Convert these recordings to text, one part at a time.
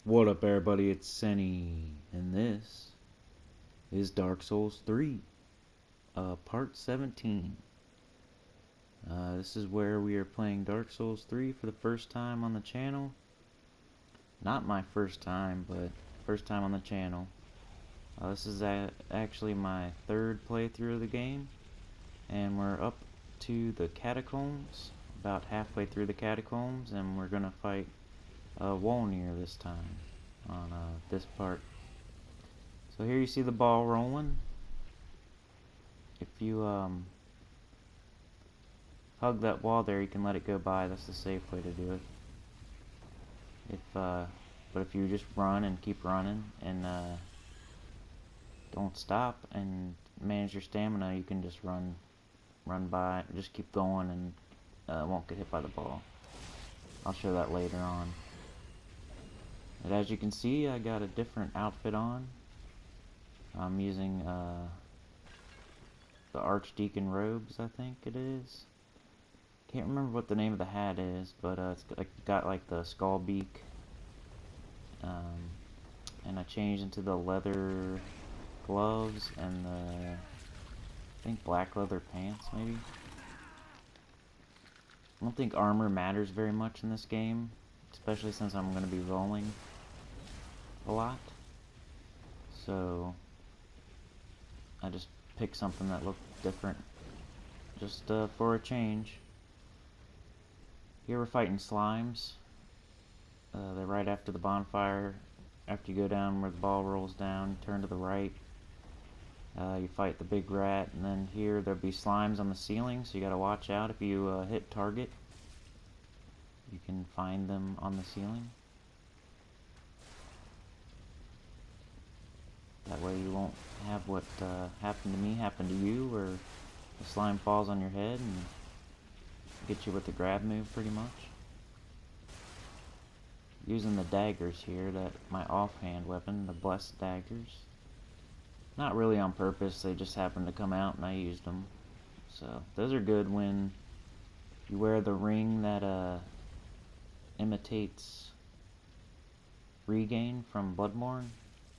What up, everybody? It's Sinny, and this is Dark Souls 3, Part 17. This is where we are playing Dark Souls 3 for the first time on the channel. Not my first time, but first time on the channel. This is actually my third playthrough of the game, and we're up to the catacombs, about halfway through the catacombs, and we're gonna fight Wolnir this time on this part. So here you see the ball rolling. If you hug that wall there, you can let it go by. That's the safe way to do it. But if you just run and keep running and don't stop and manage your stamina, you can just run by, just keep going, and won't get hit by the ball. I'll show that later on. But as you can see, I got a different outfit on. I'm using the Archdeacon robes, I think it is. Can't remember what the name of the hat is, but it's got like the skull beak. And I changed into the leather gloves and the, I think, black leather pants, maybe. I don't think armor matters very much in this game, especially since I'm going to be rolling a lot. So I just picked something that looked different, just for a change. Here we're fighting slimes. They're right after the bonfire. After you go down where the ball rolls down, turn to the right. You fight the big rat, and then here there'll be slimes on the ceiling, so you gotta watch out. If you hit target, you can find them on the ceiling. That way you won't have what happened to me happen to you, where the slime falls on your head and get you with the grab move pretty much. Using the daggers here, my offhand weapon, the blessed daggers. Not really on purpose, they just happened to come out and I used them. So those are good when you wear the ring that imitates Regain from Bloodborne.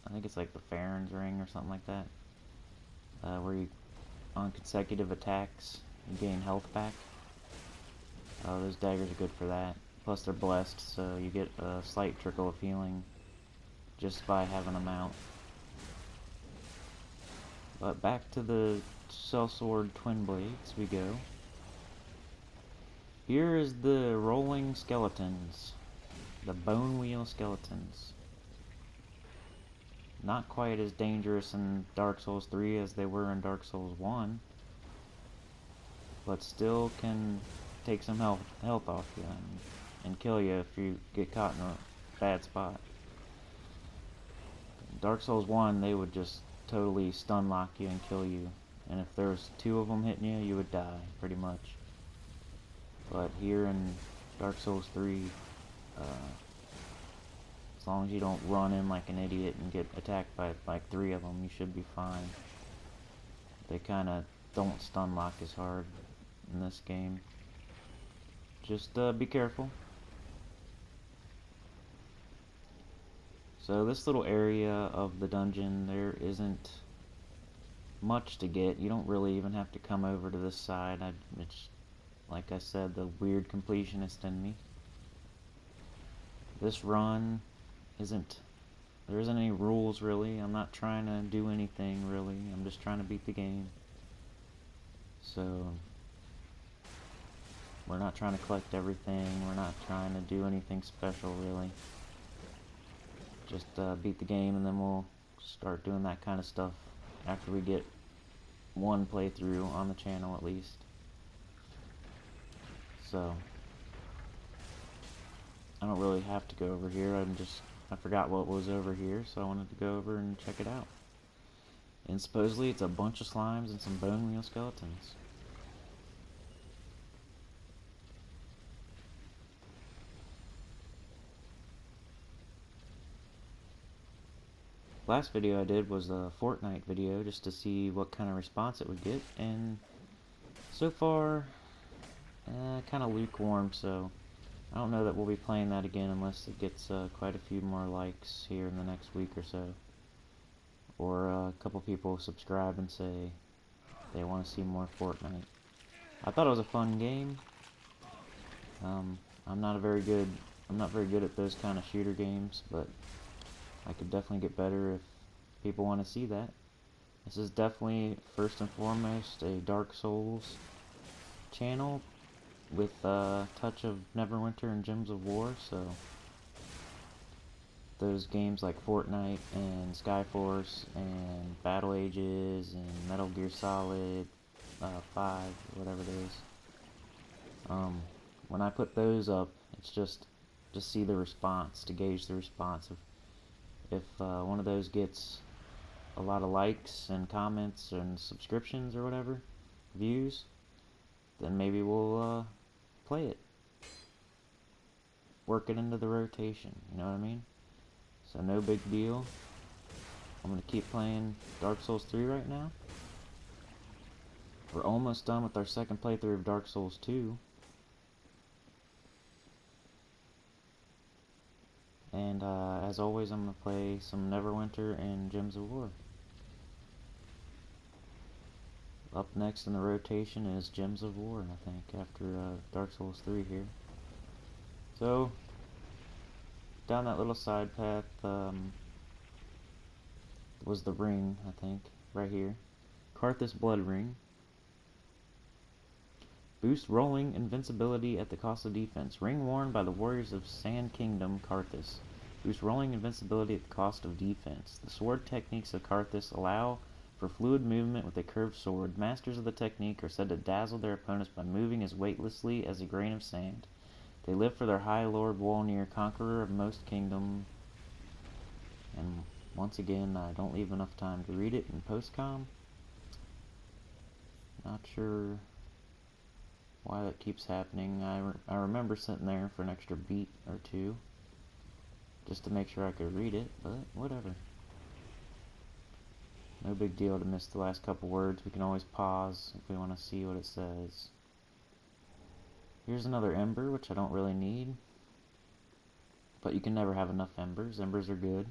I think it's like the Farron's ring or something like that, where you, on consecutive attacks, you gain health back. Those daggers are good for that. Plus they're blessed, so you get a slight trickle of healing just by having them out. But back to the sellsword twin blades we go. Here is the rolling skeletons, the bone wheel skeletons. Not quite as dangerous in Dark Souls 3 as they were in Dark Souls 1, but still can take some health off you and kill you if you get caught in a bad spot. In Dark Souls 1, they would just totally stun lock you and kill you, and if there was two of them hitting you, you would die, pretty much. But here in Dark Souls 3, as long as you don't run in like an idiot and get attacked by like 3 of them, you should be fine. They kinda don't stun lock as hard in this game. Just be careful. So this little area of the dungeon, there isn't much to get. You don't really even have to come over to this side. It's, like I said, the weird completionist in me. This run there isn't any rules really. I'm not trying to do anything really. I'm just trying to beat the game. So we're not trying to collect everything. We're not trying to do anything special really. Just beat the game, and then we'll start doing that kind of stuff after we get one playthrough on the channel at least. So I don't really have to go over here. I forgot what was over here, so I wanted to go over and check it out. And supposedly it's a bunch of slimes and some bone wheel skeletons. Last video I did was a Fortnite video just to see what kind of response it would get, and so far kind of lukewarm, so I don't know that we'll be playing that again unless it gets quite a few more likes here in the next week or so. Or a couple people subscribe and say they want to see more Fortnite. I thought it was a fun game. I'm not very good at those kind of shooter games, but I could definitely get better if people want to see that. This is definitely, first and foremost, a Dark Souls channel with a touch of Neverwinter and Gems of War, so those games like Fortnite and Skyforce and Battle Ages and Metal Gear Solid 5, whatever it is. When I put those up, it's just to see the response, to gauge the response. If one of those gets a lot of likes and comments and subscriptions or whatever, views, then maybe we'll play it. Work it into the rotation, you know what I mean? So no big deal. I'm going to keep playing Dark Souls 3 right now. We're almost done with our second playthrough of Dark Souls 2. And as always, I'm going to play some Neverwinter and Gems of War. Up next in the rotation is Gems of War, I think, after Dark Souls 3 here. So, down that little side path was the ring, I think, right here. Karthus Blood Ring. Boost rolling invincibility at the cost of defense. Ring worn by the warriors of Sand Kingdom, Karthus. Boost rolling invincibility at the cost of defense. The sword techniques of Karthus allow for fluid movement with a curved sword. Masters of the technique are said to dazzle their opponents by moving as weightlessly as a grain of sand. They live for their High Lord Wolnir, conqueror of most kingdom. And once again, I don't leave enough time to read it in post-com. Not sure why that keeps happening. I remember sitting there for an extra beat or two just to make sure I could read it, but whatever. No big deal to miss the last couple words. We can always pause if we want to see what it says. Here's another ember, which I don't really need, but you can never have enough embers. Embers are good.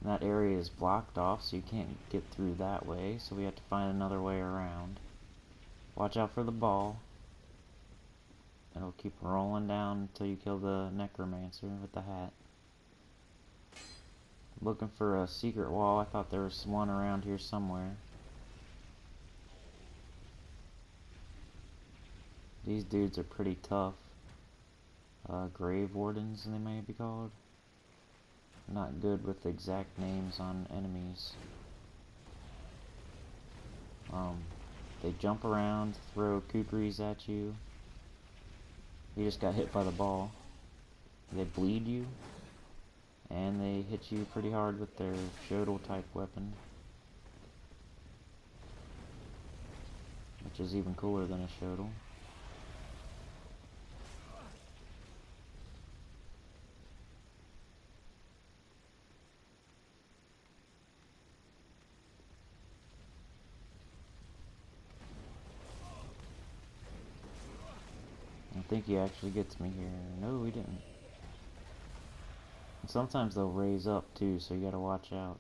And that area is blocked off, so you can't get through that way, so we have to find another way around. Watch out for the ball. It'll keep rolling down until you kill the necromancer with the hat. Looking for a secret wall. I thought there was one around here somewhere. These dudes are pretty tough. Grave Wardens, they may be called. Not good with exact names on enemies. They jump around, throw kukris at you. You just got hit by the ball. They bleed you. And they hit you pretty hard with their Shodel type weapon. Which is even cooler than a Shodel. I think he actually gets me here. No, he didn't. And sometimes they'll raise up too, so you gotta watch out.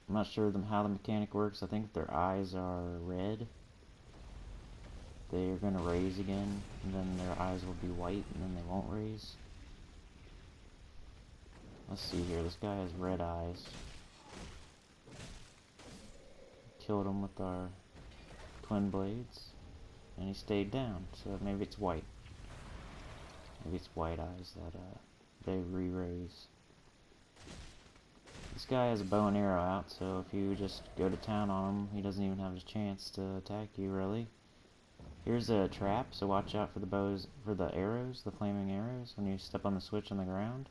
I'm not sure how the mechanic works. I think if their eyes are red, they're gonna raise again, and then their eyes will be white, and then they won't raise. Let's see here. This guy has red eyes. Killed him with our twin blades. And he stayed down, so maybe it's white. Maybe it's white eyes that they re-raise. This guy has a bow and arrow out, so if you just go to town on him, he doesn't even have a chance to attack you, really. Here's a trap, so watch out for the arrows, the flaming arrows, when you step on the switch on the ground.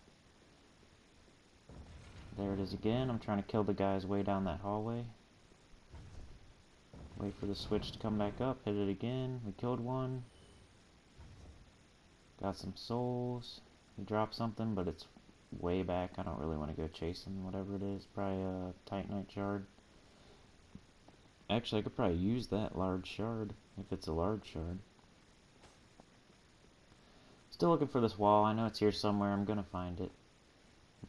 There it is again. I'm trying to kill the guys way down that hallway. Wait for the switch to come back up, hit it again. We killed one. Got some souls. He dropped something, but it's way back. I don't really want to go chasing whatever it is. Probably a Titanite shard. Actually, I could probably use that large shard, if it's a large shard. Still looking for this wall. I know it's here somewhere. I'm gonna find it.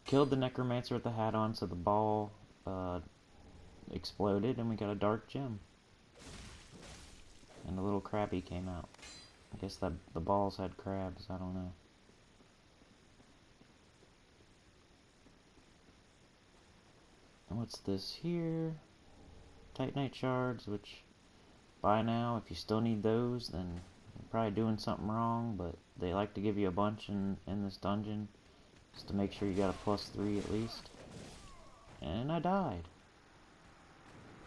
Killed the necromancer with the hat on, so the ball exploded, and we got a dark gem. And a little crabby came out. I guess that the balls had crabs. I don't know. And what's this here? Titanite shards, which by now, if you still need those, then you're probably doing something wrong, but they like to give you a bunch in this dungeon, just to make sure you got a +3 at least. And I died.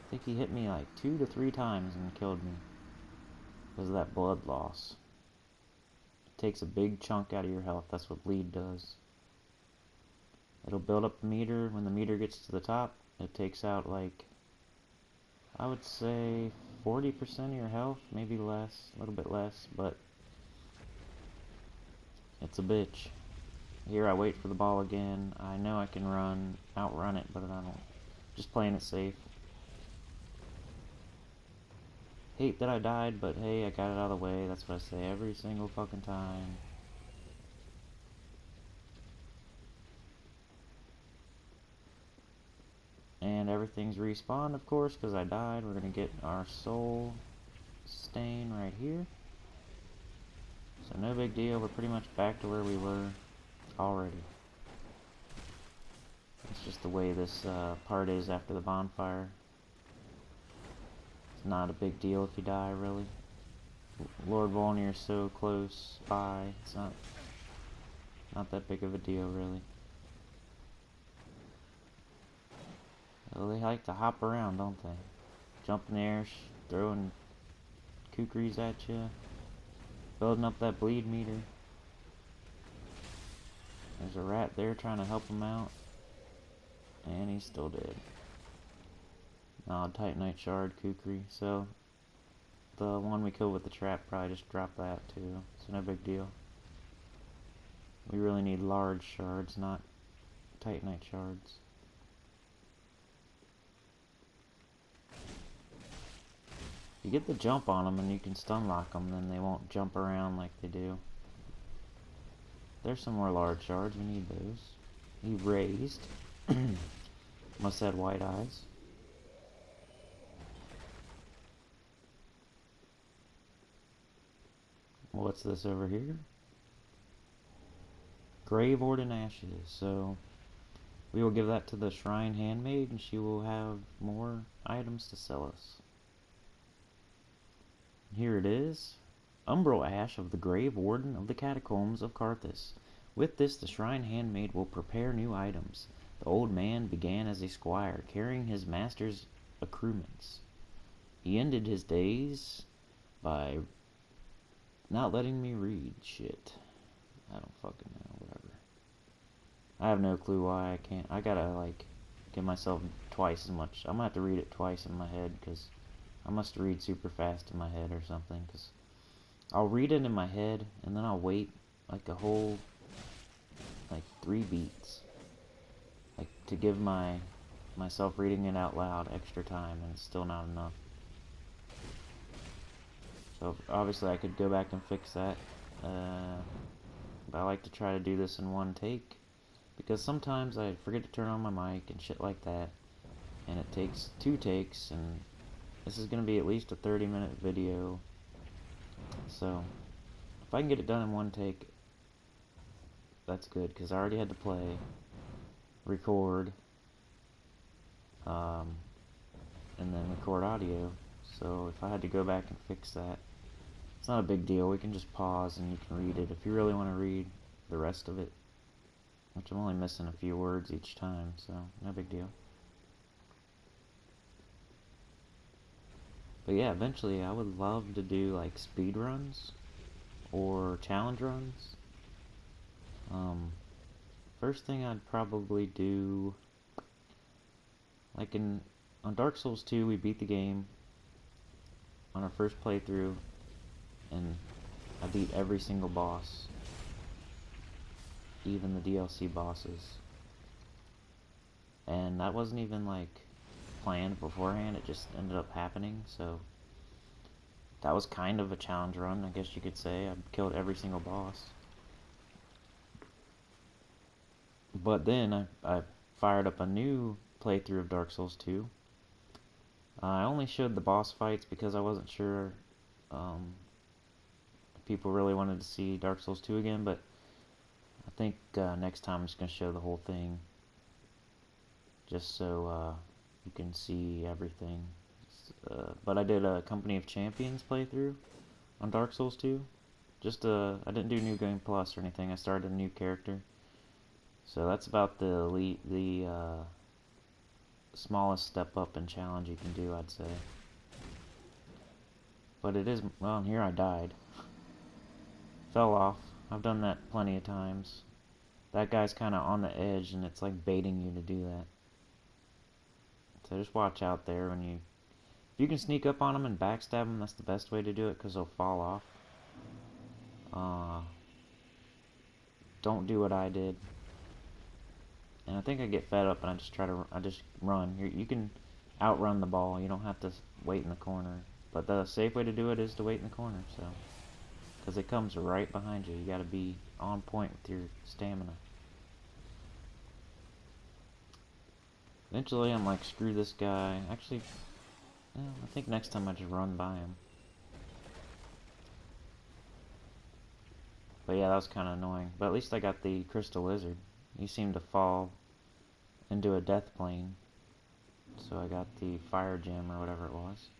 I think he hit me like 2 to 3 times and killed me, because of that blood loss. It takes a big chunk out of your health. That's what bleed does. It'll build up the meter. When the meter gets to the top, it takes out like, I would say 40% of your health, maybe less, a little bit less, but it's a bitch. Here I wait for the ball again. I know I can outrun it, but I don't. Just playing it safe. Hate that I died, but hey, I got it out of the way. That's what I say every single fucking time. And everything's respawned, of course, because I died. We're gonna get our soul stain right here. So no big deal. We're pretty much back to where we were already. It's just the way this part is after the bonfire. It's not a big deal if you die, really. Lord Wolnir is so close by. It's not that big of a deal, really. Well, they like to hop around, don't they? Jump in the air, throwing kukris at you, building up that bleed meter. There's a rat there trying to help him out, and he's still dead. Oh, Titanite shard kukri. So the one we killed with the trap probably just dropped that too. So no big deal. We really need large shards, not Titanite shards. You get the jump on them and you can stun lock them, then they won't jump around like they do. There's some more large shards, we need those. He raised. Must have had white eyes. What's this over here? Grave Warden Ashes. So we will give that to the Shrine Handmaid and she will have more items to sell us. Here it is. Umbral Ash of the Grave Warden of the Catacombs of Carthus. With this, the Shrine Handmaid will prepare new items. The old man began as a squire, carrying his master's accoutrements. He ended his days by not letting me read shit. I don't fucking know, whatever. I have no clue why I can't. I gotta, like, give myself twice as much. I'm gonna have to read it twice in my head, because I must read super fast in my head or something, because I'll read it in my head, and then I'll wait, like, a whole, like, 3 beats. Like, to give myself reading it out loud extra time, and it's still not enough. So, obviously I could go back and fix that, but I like to try to do this in one take, because sometimes I forget to turn on my mic and shit like that, and it takes 2 takes, and this is going to be at least a 30-minute video, so if I can get it done in one take, that's good, because I already had to play, record, and then record audio, so if I had to go back and fix that, it's not a big deal. We can just pause and you can read it if you really want to read the rest of it, which I'm only missing a few words each time, so no big deal. But yeah, eventually I would love to do like speed runs or challenge runs. First thing I'd probably do, like on Dark Souls 2 we beat the game on our first playthrough, and I beat every single boss, even the DLC bosses, and that wasn't even like planned beforehand, it just ended up happening, so that was kind of a challenge run, I guess you could say. I killed every single boss. But then I fired up a new playthrough of Dark Souls 2. I only showed the boss fights because I wasn't sure um, if people really wanted to see Dark Souls 2 again, but I think next time I'm just going to show the whole thing just so you can see everything. But I did a Company of Champions playthrough on Dark Souls 2. I didn't do New Game Plus or anything. I started a new character. So that's about the smallest step up in challenge you can do, I'd say. But it is, well, here I died. Fell off. I've done that plenty of times. That guy's kind of on the edge, and it's like baiting you to do that. So just watch out there when you... If you can sneak up on him and backstab him, that's the best way to do it, because he'll fall off. Don't do what I did. And I think I get fed up and I just run. You can outrun the ball. You don't have to wait in the corner. But the safe way to do it is to wait in the corner, so. Because it comes right behind you. You gotta be on point with your stamina. Eventually I'm like, screw this guy. Actually, well, I think next time I just run by him. But yeah, that was kind of annoying. But at least I got the Crystal Lizard. He seemed to fall into a death plane. So I got the Fire Gem or whatever it was.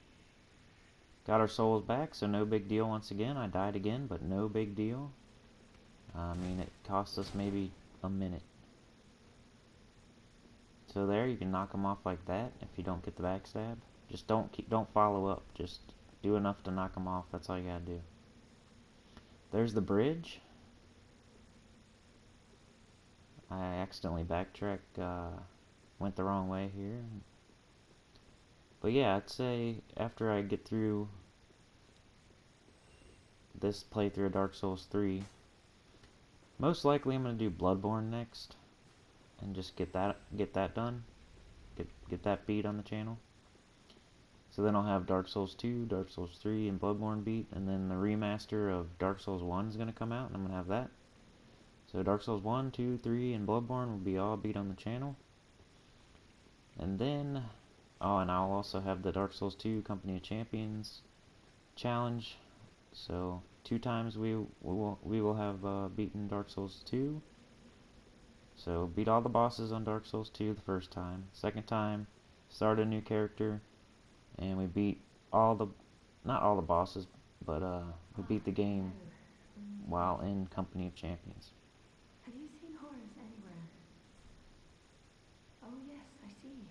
Got our souls back, so no big deal once again. I died again, but no big deal. I mean, it cost us maybe a minute. So there, you can knock them off like that if you don't get the backstab. Just don't follow up. Just do enough to knock them off. That's all you gotta do. There's the bridge. I accidentally backtracked, went the wrong way here. But yeah, I'd say after I get through this playthrough of Dark Souls 3, most likely I'm gonna do Bloodborne next, and just get that done, get that beat on the channel. So then I'll have Dark Souls 2, Dark Souls 3, and Bloodborne beat, and then the remaster of Dark Souls 1 is gonna come out, and I'm gonna have that. So Dark Souls 1, 2, 3, and Bloodborne will be all beat on the channel. And then, oh, and I'll also have the Dark Souls 2 Company of Champions challenge. So 2 times we will have beaten Dark Souls 2. So beat all the bosses on Dark Souls 2 the first time. Second time, start a new character, and we beat not all the bosses, but we beat the game while in Company of Champions. Have you seen horrors anywhere? Oh yes, I see.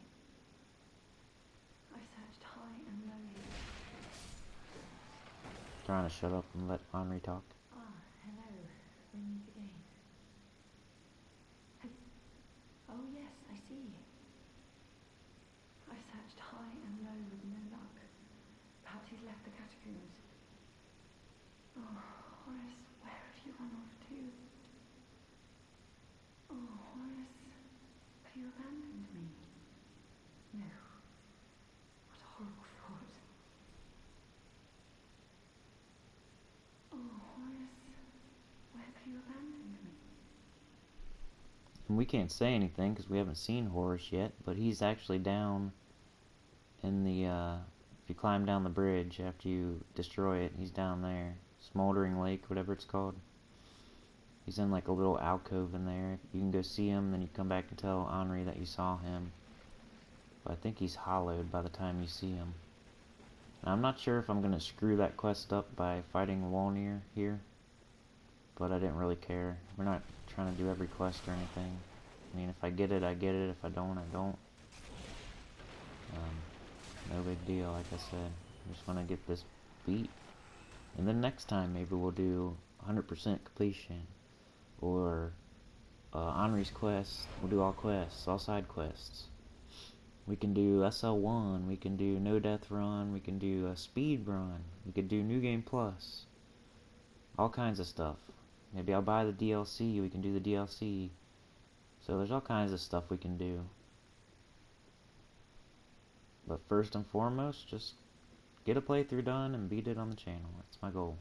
I searched high and low. Trying to shut up and let Henri talk. Ah, hello. We meet again. Oh yes, I see. I searched high and low with no luck. Perhaps he's left the catacombs. Oh, Horace, where have you run off to? Oh, Horace, have you abandoned me? No. What a horrible thought. Oh, Horace, where have you abandoned me? And we can't say anything because we haven't seen Horus yet, but he's actually down in the, if you climb down the bridge after you destroy it, he's down there. Smoldering Lake, whatever it's called. He's in like a little alcove in there. You can go see him, then you come back and tell Henri that you saw him. But I think he's hollowed by the time you see him. Now, I'm not sure if I'm going to screw that quest up by fighting Wolnir here, but I didn't really care. We're not trying to do every quest or anything. I mean, if I get it, I get it. If I don't, I don't. No big deal, like I said. I just want to get this beat. And then next time, maybe we'll do 100% completion. Or Henri's quest. We'll do all quests, all side quests. We can do SL1, we can do No Death Run, we can do a Speed Run, we could do New Game Plus. All kinds of stuff. Maybe I'll buy the DLC, we can do the DLC. So there's all kinds of stuff we can do. But first and foremost, just get a playthrough done and beat it on the channel. That's my goal.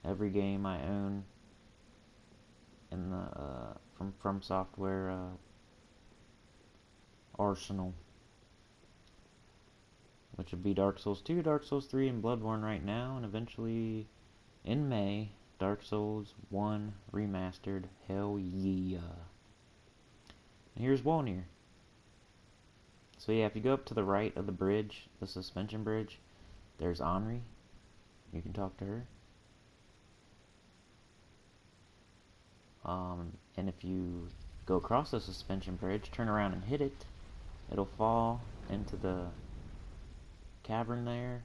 Every game I own in the from Software arsenal, which would be Dark Souls 2, Dark Souls 3, and Bloodborne right now, and eventually in May, Dark Souls 1 Remastered. Hell yeah. And here's Wolnir. So yeah, if you go up to the right of the bridge, the suspension bridge, there's Henri. You can talk to her. And if you go across the suspension bridge, turn around and hit it, it'll fall into the cavern there.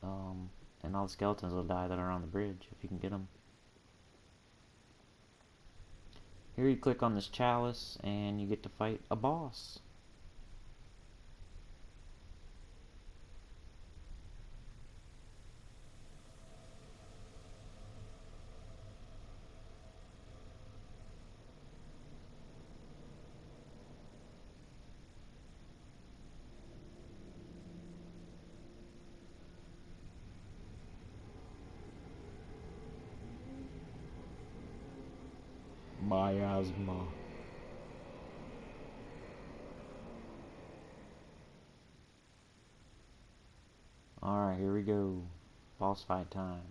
And all the skeletons will die that are on the bridge, if you can get them. Here you click on this chalice, and you get to fight a boss. Miasma. Alright, here we go. Boss fight time.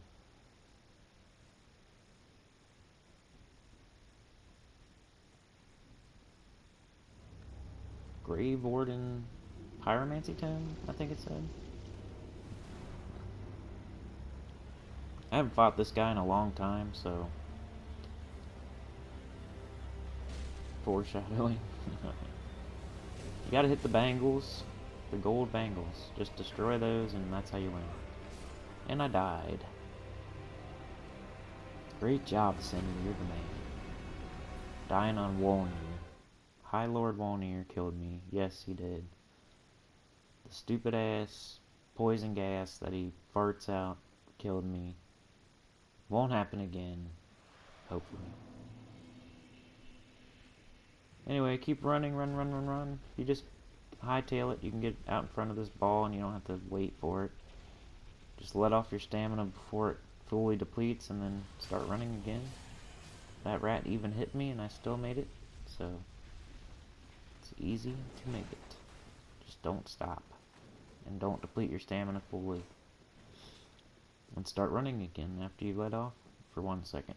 Grave Warden Pyromancy Tome, I think it said. I haven't fought this guy in a long time, so foreshadowing. You gotta hit the bangles, the gold bangles. Just destroy those, and that's how you win. And I died. Great job, Cindy. You're the man. Dying on Wolnir. High Lord Wolnir killed me. Yes, he did. The stupid ass poison gas that he farts out killed me. Won't happen again. Hopefully. Anyway, keep running, run. You just hightail it, you can get out in front of this ball and you don't have to wait for it. Just let off your stamina before it fully depletes and then start running again. That rat even hit me and I still made it, so it's easy to make it. Just don't stop. And don't deplete your stamina fully. And start running again after you let off for 1 second.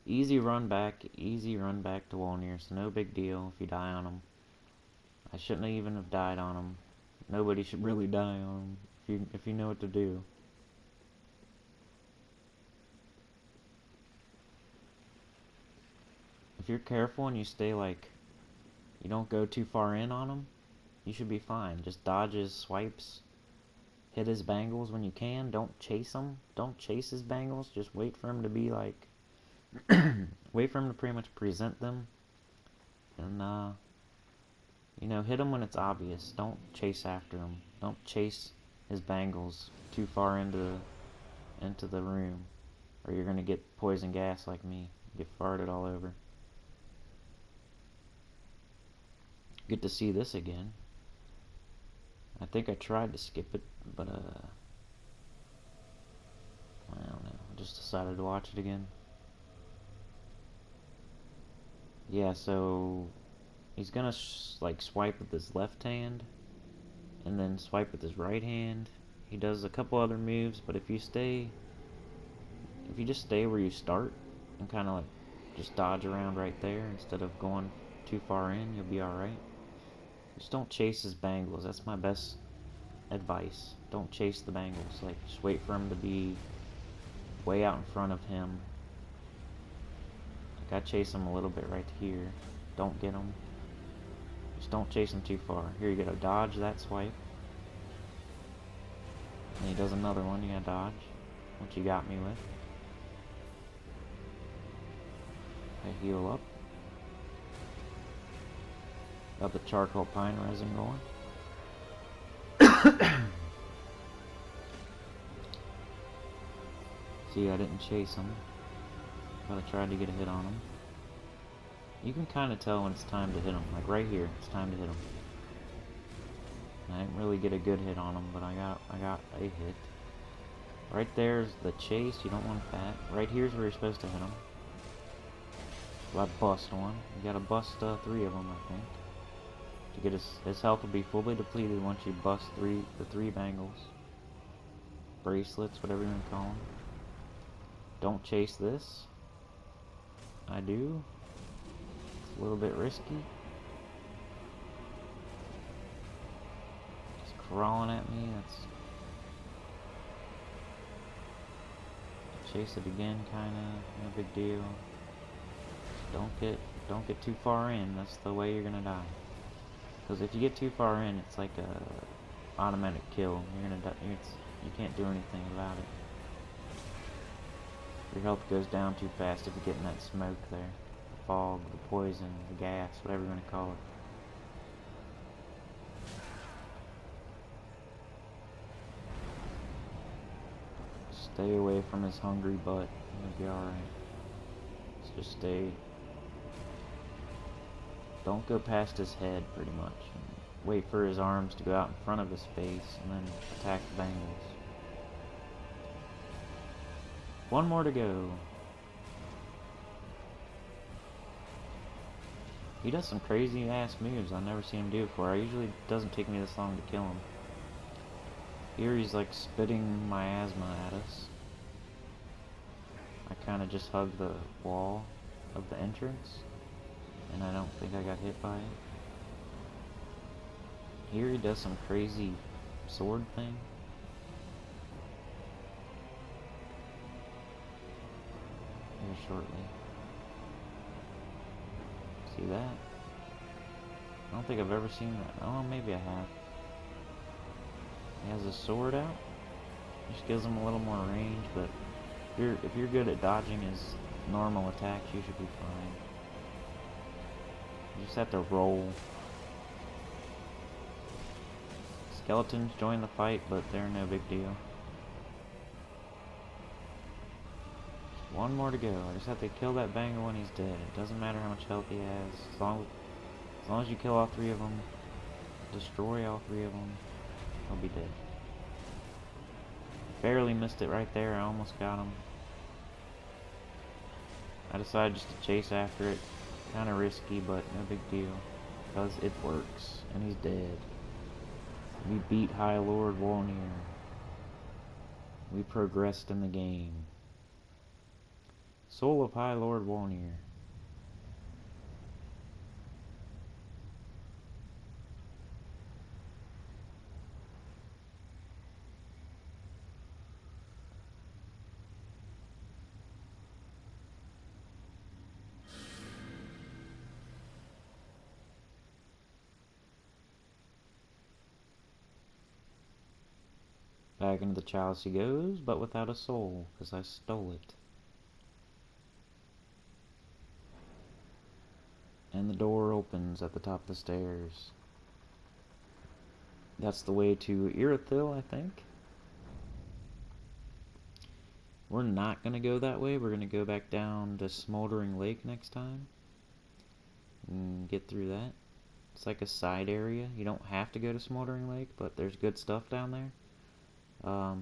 Easy run back to Wolnir, so no big deal if you die on him. I shouldn't even have died on him. Nobody should really die on him if you know what to do. If you're careful and you stay you don't go too far in on him, you should be fine. Just dodge his swipes. Hit his bangles when you can. Don't chase him. Don't chase his bangles. Just wait for him to be wait for him to pretty much present them. And, hit him when it's obvious. Don't chase after him. Don't chase his bangles too far into the room. Or you're gonna get poison gas like me. Get farted all over. Good to see this again. I think I tried to skip it, but I don't know. I just decided to watch it again. Yeah, so he's gonna swipe with his left hand and then swipe with his right hand. He does a couple other moves, but if you just stay where you start and kind of just dodge around right there instead of going too far in, you'll be alright. Just don't chase his bangles. That's my best advice. Don't chase the bangles. Just wait for him to be way out in front of him. I chase him a little bit right here. Don't get him. Just don't chase him too far. Here you go. Dodge that swipe. And he does another one. You gotta dodge. What you got me with. I heal up. Got the charcoal pine resin going. See, I didn't chase him, but I tried to get a hit on him. You can kind of tell when it's time to hit him. Like right here, it's time to hit him. And I didn't really get a good hit on him, but I got a hit. Right there's the chase. You don't want that. Right here's where you're supposed to hit him. Well, I bust one. You gotta bust 3 of them, I think. To get his health will be fully depleted once you bust the three bangles. Bracelets, whatever you want to call them. Don't chase this. I do. It's a little bit risky. Just crawling at me. That's chase it again, kinda. No big deal. Just don't get too far in. That's the way you're gonna die. Because if you get too far in, it's like a automatic kill. You're gonna die. You can't do anything about it. Your health goes down too fast if you get in that smoke there. The fog, the poison, the gas, whatever you want to call it. Stay away from his hungry butt. You'll be alright. Just stay. Don't go past his head, pretty much. Wait for his arms to go out in front of his face, and then attack the bangles. One more to go. He does some crazy ass moves I've never seen him do before. Usually it doesn't take me this long to kill him. Here he's like spitting miasma at us. I kinda just hugged the wall of the entrance, and I don't think I got hit by it. Here he does some crazy sword thing. Here shortly. See that? I don't think I've ever seen that. Oh, maybe I have. He has his sword out. Just gives him a little more range, but if you're good at dodging his normal attacks, you should be fine. You just have to roll. Skeletons join the fight, but they're no big deal. Just one more to go. I just have to kill that banger when he's dead. It doesn't matter how much health he has. As long as you kill all 3 of them, destroy all 3 of them, he'll be dead. Barely missed it right there. I almost got him. I decided just to chase after it. Kind of risky, but no big deal. Because it works. And he's dead. We beat High Lord Wolnir. We progressed in the game. Soul of High Lord Wolnir. Back into the chalice he goes, but without a soul, because I stole it. And the door opens at the top of the stairs. That's the way to Irithyll, I think. We're not going to go that way. We're going to go back down to Smoldering Lake next time. And get through that. It's like a side area. You don't have to go to Smoldering Lake, but there's good stuff down there.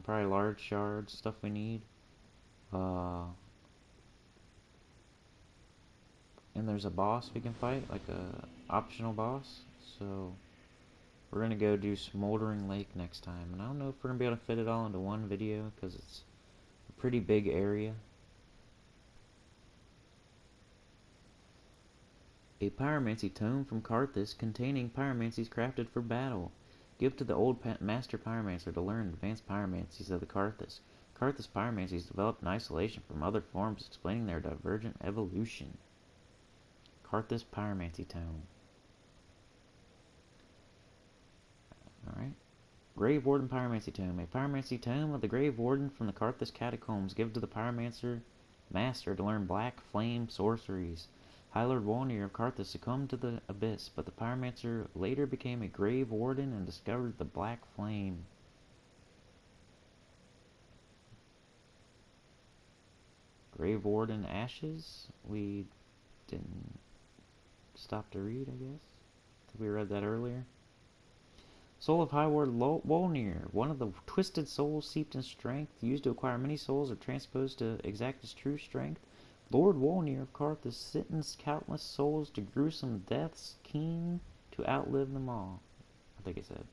Probably large shards, stuff we need. And there's a boss we can fight, like a optional boss. So we're gonna go do Smoldering Lake next time. And I don't know if we're gonna be able to fit it all into one video, because it's a pretty big area. A pyromancy tome from Karthus containing pyromancies crafted for battle. Give to the old master pyromancer to learn advanced pyromancies of the Karthus. Karthus pyromancies developed in isolation from other forms, explaining their divergent evolution. Karthus pyromancy tome. Alright. Grave Warden pyromancy tome. A pyromancy tome of the Grave Warden from the Karthus catacombs. Give to the pyromancer master to learn black flame sorceries. High Lord Wolnir of Karthus succumbed to the abyss, but the pyromancer later became a Grave Warden and discovered the black flame. Grave Warden ashes? We didn't stop to read, I guess. I think we read that earlier. Soul of High Lord Wolnir, one of the twisted souls seeped in strength, used to acquire many souls or transposed to exact his true strength. Lord Wolnir of Karth has sentenced countless souls to gruesome deaths, keen to outlive them all. I think it said.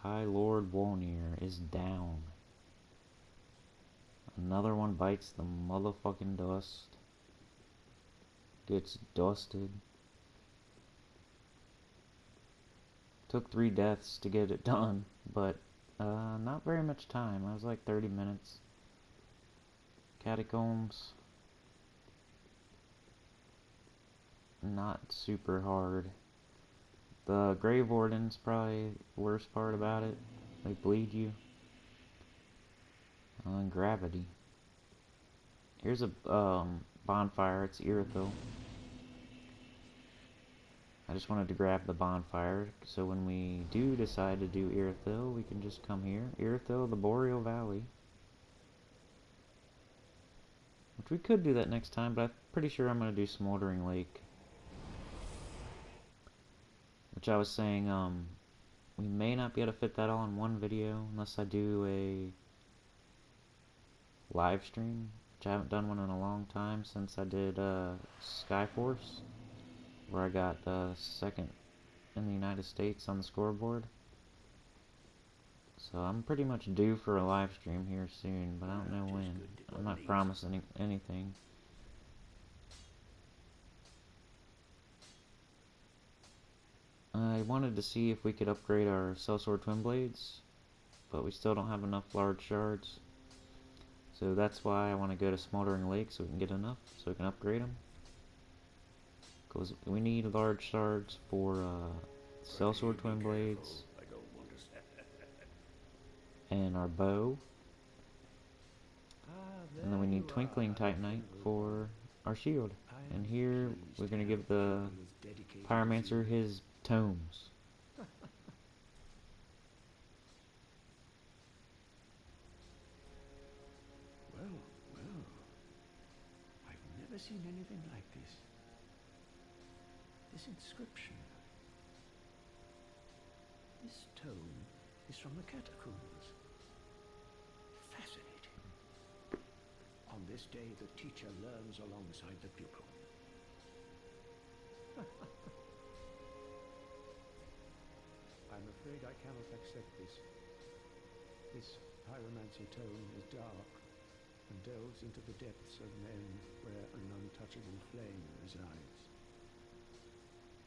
High Lord Wolnir is down. Another one bites the motherfucking dust. Gets dusted. Took 3 deaths to get it done, but not very much time. I was like 30 minutes. Catacombs. Not super hard. The Grave Warden's probably the worst part about it. They bleed you. And gravity. Here's a bonfire. It's Irithyll. I just wanted to grab the bonfire, so when we do decide to do Irithyll, we can just come here. Irithyll, the Boreal Valley. Which we could do that next time, but I'm pretty sure I'm going to do Smoldering Lake. Which I was saying, we may not be able to fit that all in one video, unless I do a live stream, which I haven't done one in a long time since I did Skyforce, where I got second in the United States on the scoreboard. So I'm pretty much due for a live stream here soon, but I don't know when. I'm not promising anything. I wanted to see if we could upgrade our Sellsword Twin Blades, but we still don't have enough large shards. So that's why I want to go to Smoldering Lake so we can get enough, so we can upgrade them. Because we need large shards for Sellsword Twin Blades and our bow. And then we need Twinkling Titanite for our shield. And here we're going to give the Pyromancer his tomes. Well, I've never seen anything like this. This inscription. This tome is from the catacombs. Fascinating. On this day, the teacher learns alongside the pupil. I'm afraid I cannot accept this. This pyromancy tome is dark and delves into the depths of men where an untouchable flame resides.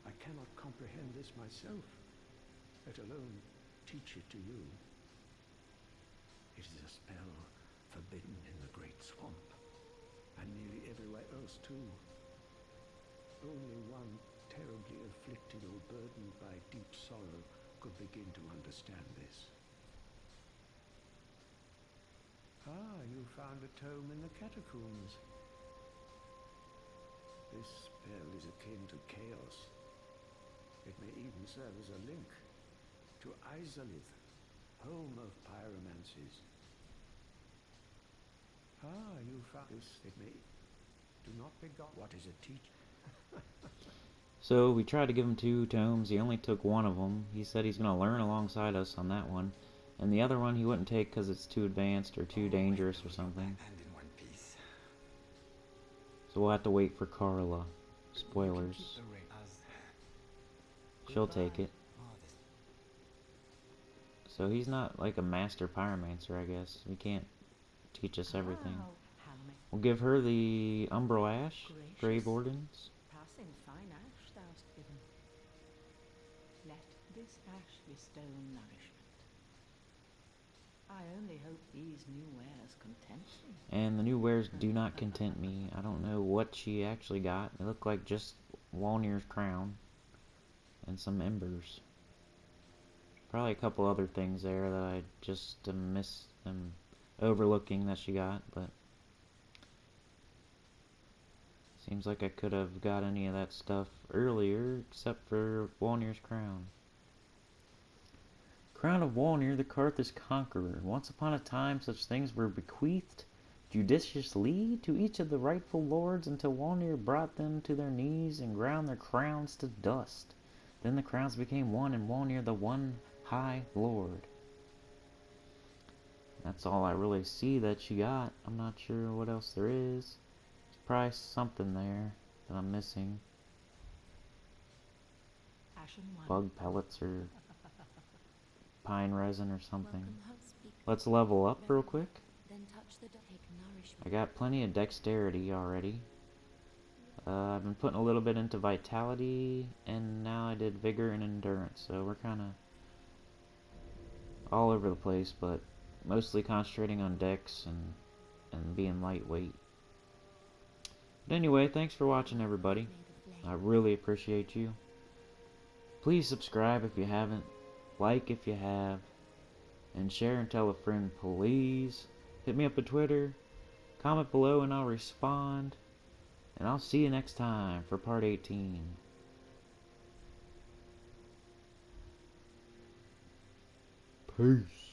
I cannot comprehend this myself, let alone teach it to you. It is a spell forbidden in the Great Swamp, and nearly everywhere else too. Only one terribly afflicted or burdened by deep sorrow could begin to understand this. Ah, you found a tome in the catacombs. This spell is akin to chaos. It may even serve as a link to Izalith, home of pyromancies. Ah, you found this. It may do not begot. What is a teach? So we tried to give him 2 tomes. He only took 1 of them. He said he's going to learn alongside us on that one. And the other one he wouldn't take because it's too advanced or too dangerous or something. So we'll have to wait for Carla. Spoilers. She'll take it. So he's not like a master pyromancer, I guess. He can't teach us everything. We'll give her the Umbral Ash, Grave Wardens. Passing fine ash thou'st given. Let this ash bestow nourishment. I only hope these new wares content thee. And the new wares do not content me. I don't know what she actually got. It looked like just Wolnir's crown and some embers. Probably a couple other things there that I just am overlooking that she got, but seems like I could have got any of that stuff earlier except for Wolnir's crown. Crown of Wolnir, the Karthus conqueror. Once upon a time, such things were bequeathed judiciously to each of the rightful lords until Wolnir brought them to their knees and ground their crowns to dust. Then the crowns became one, and Wolnir the one high lord. That's all I really see that she got. I'm not sure what else there is. There's probably something there that I'm missing. Ashen one. Bug pellets or pine resin or something. Welcome home, speak. Let's level up real quick. Then touch the take nourishment. I got plenty of dexterity already. I've been putting a little bit into vitality, and now I did vigor and endurance, so we're kind of all over the place, but mostly concentrating on dex and being lightweight. But anyway, thanks for watching, everybody. I really appreciate you. Please subscribe if you haven't, like if you have, and share and tell a friend, please. Hit me up on Twitter, comment below and I'll respond. And I'll see you next time for part 18. Peace.